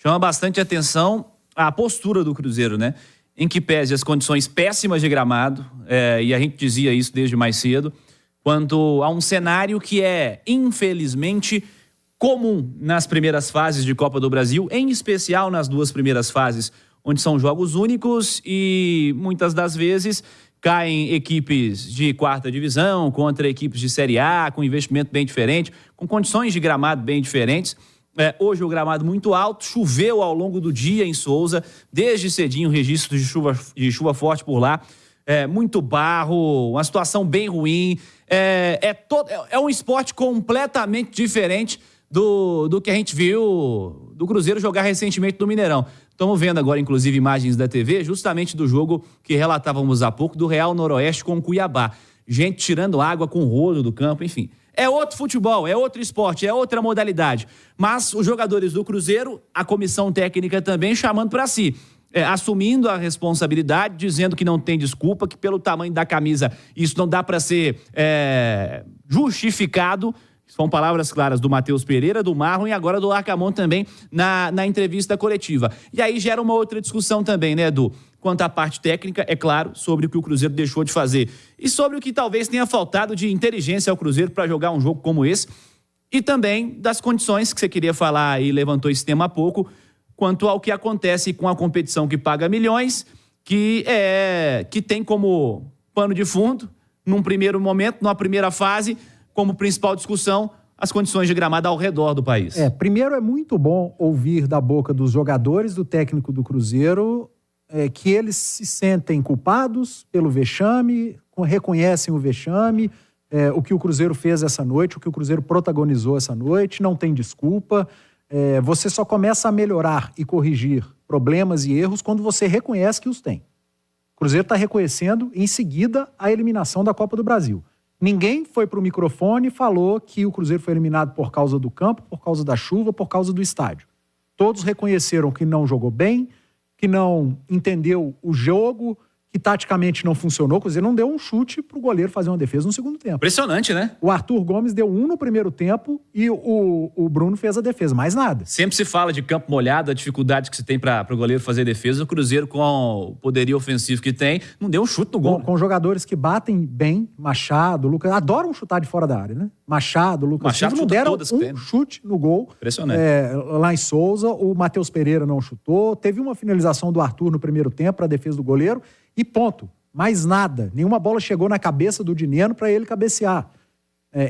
chama bastante atenção a postura do Cruzeiro, né? Em que pese as condições péssimas de gramado, e a gente dizia isso desde mais cedo, quanto a um cenário que é, infelizmente, comum nas primeiras fases de Copa do Brasil, em especial nas duas primeiras fases, onde são jogos únicos e muitas das vezes caem equipes de quarta divisão contra equipes de Série A, com investimento bem diferente, com condições de gramado bem diferentes. Hoje o gramado muito alto, choveu ao longo do dia em Souza, desde cedinho registro de chuva forte por lá, muito barro, uma situação bem ruim, é um esporte completamente diferente do que a gente viu do Cruzeiro jogar recentemente no Mineirão. Estamos vendo agora, inclusive, imagens da TV, justamente do jogo que relatávamos há pouco, do Real Noroeste com o Cuiabá. Gente tirando água com o rolo do campo, enfim. É outro futebol, é outro esporte, é outra modalidade. Mas os jogadores do Cruzeiro, a comissão técnica também chamando para si. Assumindo a responsabilidade, dizendo que não tem desculpa, que pelo tamanho da camisa isso não dá para ser justificado. São palavras claras do Matheus Pereira, do Marlon e agora do Arcamon também na entrevista coletiva. E aí gera uma outra discussão também, né, Edu? Quanto à parte técnica, é claro, sobre o que o Cruzeiro deixou de fazer. E sobre o que talvez tenha faltado de inteligência ao Cruzeiro para jogar um jogo como esse. E também das condições que você queria falar e levantou esse tema há pouco, quanto ao que acontece com a competição que paga milhões, que tem como pano de fundo, num primeiro momento, numa primeira fase, como principal discussão, as condições de gramado ao redor do país. Primeiro é muito bom ouvir da boca dos jogadores, do técnico do Cruzeiro, que eles se sentem culpados pelo vexame, reconhecem o vexame, o que o Cruzeiro fez essa noite, o que o Cruzeiro protagonizou essa noite, não tem desculpa. Você só começa a melhorar e corrigir problemas e erros quando você reconhece que os tem. O Cruzeiro está reconhecendo em seguida a eliminação da Copa do Brasil. Ninguém foi para o microfone e falou que o Cruzeiro foi eliminado por causa do campo, por causa da chuva, por causa do estádio. Todos reconheceram que não jogou bem, que não entendeu o jogo, que taticamente não funcionou. O Cruzeiro não deu um chute para o goleiro fazer uma defesa no segundo tempo. Impressionante, né? O Arthur Gomes deu um no primeiro tempo e o Bruno fez a defesa, mais nada. Sempre se fala de campo molhado, a dificuldade que se tem para o goleiro fazer defesa. O Cruzeiro, com o poderio ofensivo que tem, não deu um chute no gol. Com jogadores que batem bem, Machado, Lucas, adoram chutar de fora da área, né? Machado, Lucas Silva não deram um chute no gol. Impressionante. Lá em Souza, o Matheus Pereira não chutou, teve uma finalização do Arthur no primeiro tempo para a defesa do goleiro e ponto. Mais nada. Nenhuma bola chegou na cabeça do Dineno para ele cabecear.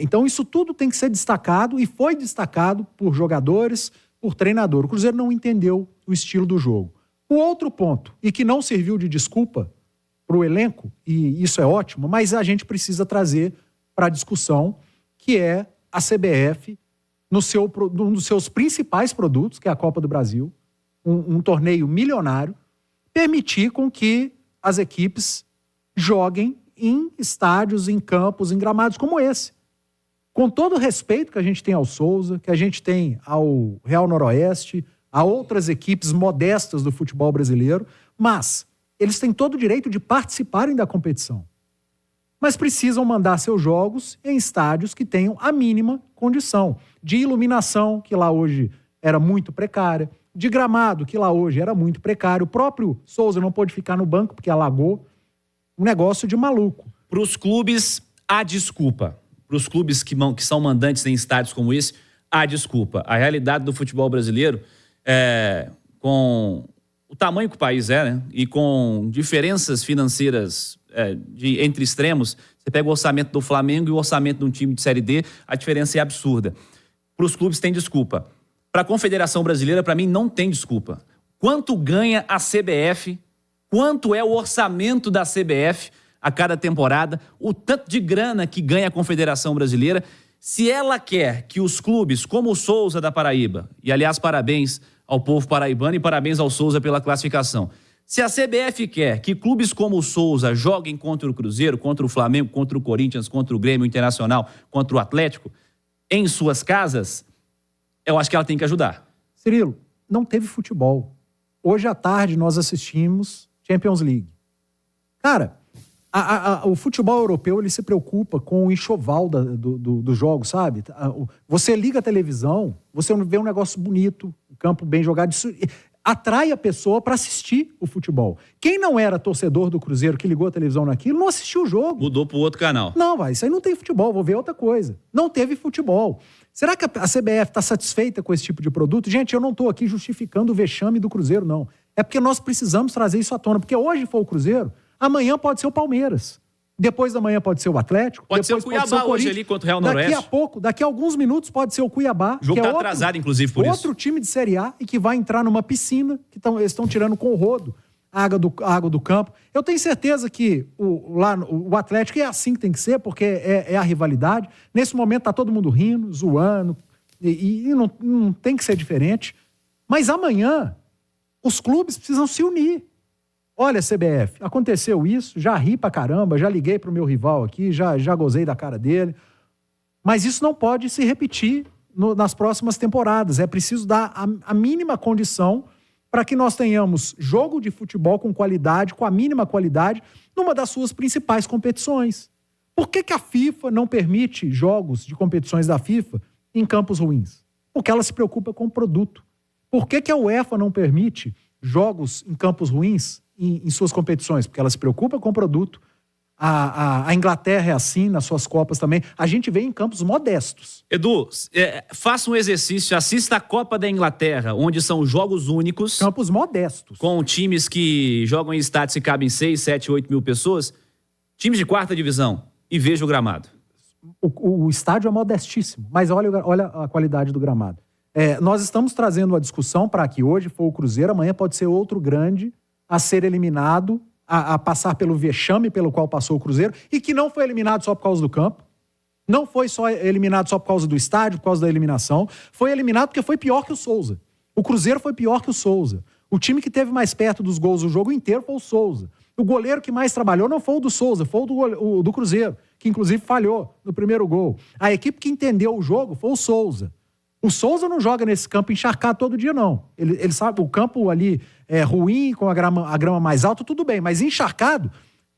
Então isso tudo tem que ser destacado e foi destacado por jogadores, por treinador. O Cruzeiro não entendeu o estilo do jogo. O outro ponto, e que não serviu de desculpa para o elenco, e isso é ótimo, mas a gente precisa trazer para a discussão, que é a CBF, um dos seus principais produtos, que é a Copa do Brasil, um torneio milionário, permitir com que as equipes joguem em estádios, em campos, em gramados como esse. Com todo o respeito que a gente tem ao Souza, que a gente tem ao Real Noroeste, a outras equipes modestas do futebol brasileiro, mas eles têm todo o direito de participarem da competição. Mas precisam mandar seus jogos em estádios que tenham a mínima condição de iluminação, que lá hoje era muito precária, de gramado, que lá hoje era muito precário. O próprio Souza não pôde ficar no banco porque alagou. Um negócio de maluco. Para os clubes, há desculpa. Para os clubes que são mandantes em estádios como esse, há desculpa. A realidade do futebol brasileiro, com o tamanho que o país é, né, e com diferenças financeiras entre extremos, você pega o orçamento do Flamengo e o orçamento de um time de Série D, a diferença é absurda. Para os clubes tem desculpa. Para a Confederação Brasileira, para mim, não tem desculpa. Quanto ganha a CBF, quanto é o orçamento da CBF a cada temporada, o tanto de grana que ganha a Confederação Brasileira, se ela quer que os clubes, como o Souza da Paraíba, e aliás, parabéns ao povo paraibano e parabéns ao Souza pela classificação, se a CBF quer que clubes como o Souza joguem contra o Cruzeiro, contra o Flamengo, contra o Corinthians, contra o Grêmio Internacional, contra o Atlético, em suas casas, eu acho que ela tem que ajudar. Cirilo, não teve futebol. Hoje à tarde nós assistimos Champions League. Cara, o futebol europeu ele se preocupa com o enxoval dos jogos, sabe? Você liga a televisão, você vê um negócio bonito, campo bem jogado. Isso atrai a pessoa para assistir o futebol. Quem não era torcedor do Cruzeiro, que ligou a televisão naquilo, não assistiu o jogo. Mudou para o outro canal. Não, vai, isso aí não tem futebol, vou ver outra coisa. Não teve futebol. Será que a CBF está satisfeita com esse tipo de produto? Gente, eu não estou aqui justificando o vexame do Cruzeiro, não. É porque nós precisamos trazer isso à tona. Porque hoje foi o Cruzeiro, amanhã pode ser o Palmeiras. Depois da manhã pode ser o Atlético. Pode ser o Cuiabá hoje ali contra o Real Noroeste. Daqui a alguns minutos pode ser o Cuiabá. O jogo está atrasado, inclusive, por isso. Outro time de Série A e que vai entrar numa piscina que eles estão tirando com o rodo a água do campo. Eu tenho certeza que o Atlético é assim que tem que ser, porque é a rivalidade. Nesse momento está todo mundo rindo, zoando, e não tem que ser diferente. Mas amanhã os clubes precisam se unir. Olha, CBF, aconteceu isso, já ri pra caramba, já liguei pro meu rival aqui, já gozei da cara dele. Mas isso não pode se repetir nas próximas temporadas. É preciso dar a mínima condição para que nós tenhamos jogo de futebol com qualidade, com a mínima qualidade, numa das suas principais competições. Por que a FIFA não permite jogos de competições da FIFA em campos ruins? Porque ela se preocupa com o produto. Por que a UEFA não permite jogos em campos ruins em suas competições? Porque ela se preocupa com o produto. A Inglaterra é assim, nas suas Copas também. A gente vê em campos modestos. Edu, faça um exercício, assista a Copa da Inglaterra, onde são jogos únicos. Campos modestos. Com times que jogam em estádios que cabem 6, 7, 8 mil pessoas. Times de 4ª divisão. E veja o gramado. O estádio é modestíssimo, mas olha a qualidade do gramado. Nós estamos trazendo uma discussão para que hoje for o Cruzeiro, amanhã pode ser outro grande a ser eliminado, a passar pelo vexame pelo qual passou o Cruzeiro, e que não foi eliminado só por causa do campo, não foi só eliminado só por causa do estádio, por causa da eliminação, foi eliminado porque foi pior que o Souza. O Cruzeiro foi pior que o Souza. O time que teve mais perto dos gols o jogo inteiro foi o Souza. O goleiro que mais trabalhou não foi o do Souza, foi o do Cruzeiro, que inclusive falhou no primeiro gol. A equipe que entendeu o jogo foi o Souza. O Souza não joga nesse campo encharcado todo dia, não. Ele sabe, o campo ali é ruim, com a grama mais alta, tudo bem. Mas encharcado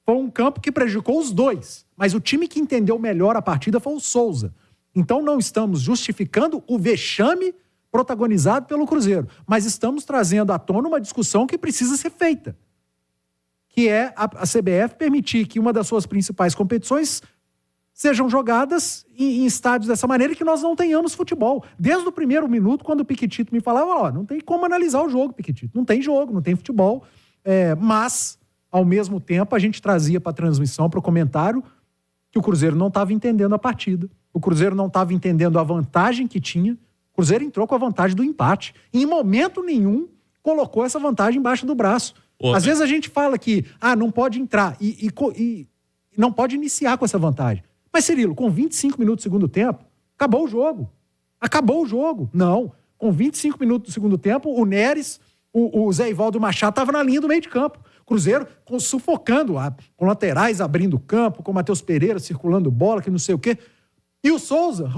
foi um campo que prejudicou os dois. Mas o time que entendeu melhor a partida foi o Souza. Então não estamos justificando o vexame protagonizado pelo Cruzeiro. Mas estamos trazendo à tona uma discussão que precisa ser feita. Que é a CBF permitir que uma das suas principais competições sejam jogadas em estádios dessa maneira, que nós não tenhamos futebol. Desde o primeiro minuto, quando o Piquitito me falava, não tem como analisar o jogo, Piquitito. Não tem jogo, não tem futebol. Mas, ao mesmo tempo, a gente trazia para a transmissão, para o comentário, que o Cruzeiro não estava entendendo a partida. O Cruzeiro não estava entendendo a vantagem que tinha. O Cruzeiro entrou com a vantagem do empate. E, em momento nenhum, colocou essa vantagem embaixo do braço. Às vezes a gente fala que não pode entrar e não pode iniciar com essa vantagem. Mas, Cirilo, com 25 minutos do segundo tempo, acabou o jogo. Acabou o jogo. Não. Com 25 minutos do segundo tempo, o Neres, o Zé Ivaldo Machado estavam na linha do meio de campo. Cruzeiro sufocando, com laterais abrindo campo, com o Matheus Pereira circulando bola, que não sei o quê. E o Souza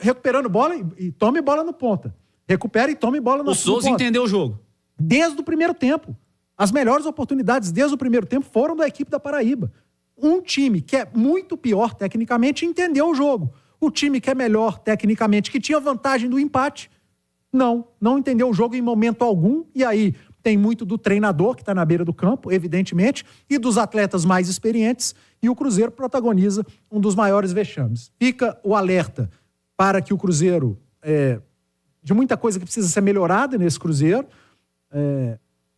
recuperando bola e tome bola no ponta. Recupera e tome bola no ponta. O Souza entendeu o jogo. Desde o primeiro tempo. As melhores oportunidades desde o primeiro tempo foram da equipe da Paraíba. Um time que é muito pior tecnicamente entendeu o jogo. O time que é melhor tecnicamente, que tinha vantagem do empate, não entendeu o jogo em momento algum. E aí tem muito do treinador, que está na beira do campo, evidentemente, e dos atletas mais experientes. E o Cruzeiro protagoniza um dos maiores vexames. Fica o alerta para que o Cruzeiro, de muita coisa que precisa ser melhorada nesse Cruzeiro,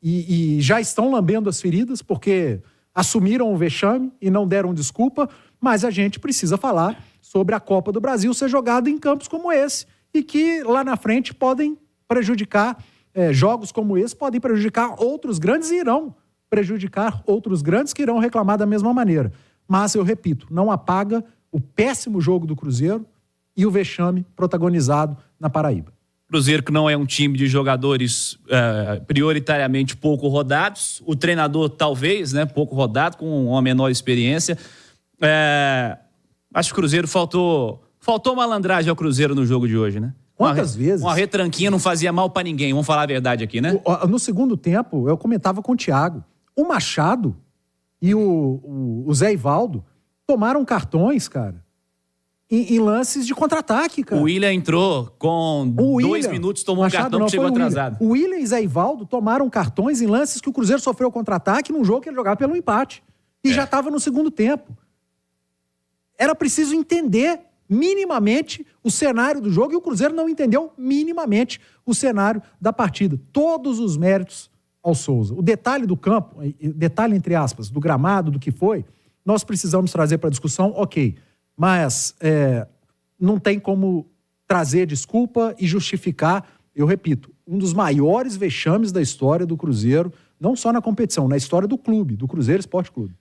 e já estão lambendo as feridas, porque assumiram o vexame e não deram desculpa, mas a gente precisa falar sobre a Copa do Brasil ser jogada em campos como esse, e que lá na frente podem prejudicar, jogos como esse podem prejudicar outros grandes e irão prejudicar outros grandes que irão reclamar da mesma maneira. Mas, eu repito, não apaga o péssimo jogo do Cruzeiro e o vexame protagonizado na Paraíba. Cruzeiro que não é um time de jogadores prioritariamente pouco rodados. O treinador talvez, pouco rodado, com uma menor experiência. Acho que o Cruzeiro faltou malandragem ao Cruzeiro no jogo de hoje, né? Quantas vezes? Uma retranquinha não fazia mal pra ninguém, vamos falar a verdade aqui, né? No segundo tempo, eu comentava com o Thiago, o Machado e o Zé Ivaldo tomaram cartões, cara, em lances de contra-ataque, cara. O William entrou com 2 minutos, tomou um cartão que chegou atrasado. O William e Zé Ivaldo tomaram cartões em lances que o Cruzeiro sofreu contra-ataque num jogo que ele jogava pelo empate. E já estava no segundo tempo. Era preciso entender minimamente o cenário do jogo e o Cruzeiro não entendeu minimamente o cenário da partida. Todos os méritos ao Souza. O detalhe do campo, detalhe entre aspas, do gramado, do que foi, nós precisamos trazer para a discussão, ok. Mas não tem como trazer desculpa e justificar, eu repito, um dos maiores vexames da história do Cruzeiro, não só na competição, na história do clube, do Cruzeiro Esporte Clube.